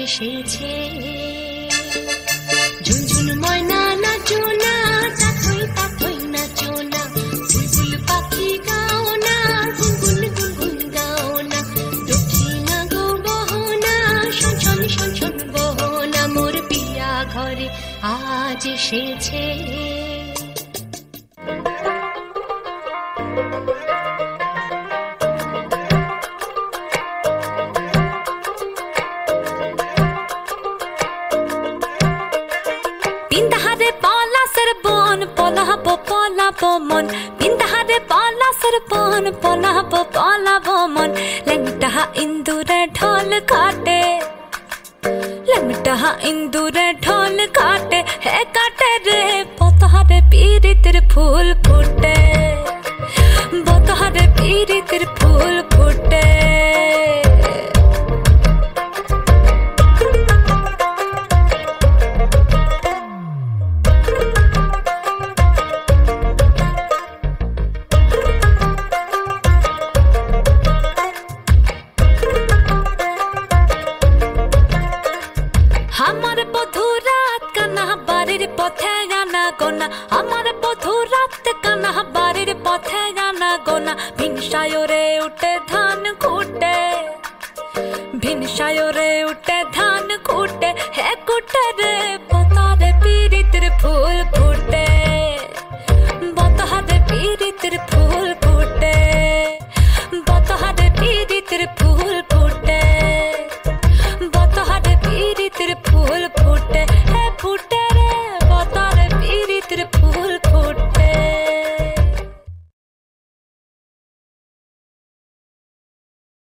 এসেছে। ঝুনঝুন ময়না নাচো না, তাথই তাথই নাচো না, বুলবুল পাখি গাও না, গুনগুন গুনগুন গাও না, দক্ষিণা গো বহনা, শনশন শনশন বহনা, মোর পিয়া ঘরে আজ এসেছে। পিন্তাহারে পলাশের বন, পলাবো পলাবো মন, পিন্তাহারে পলাশের বন, পলাবো পলাবো মন, ল্যাংটাহা ইন্দুরে ঢোল কাটে, ল্যাংটাহা ইন্দুরে ঢোল কাটে, হে কাটে রে পতহারে পীরিতের ফুল ফুটে, বতহারে পীরিতের ফুল ফুটে। আমার বধূ রাত কানা বাড়ির পথে গানা গোনা, আমার বধূ রাত কানা বাড়ির পথে গানা গোনা, হিংসায়রে উঠে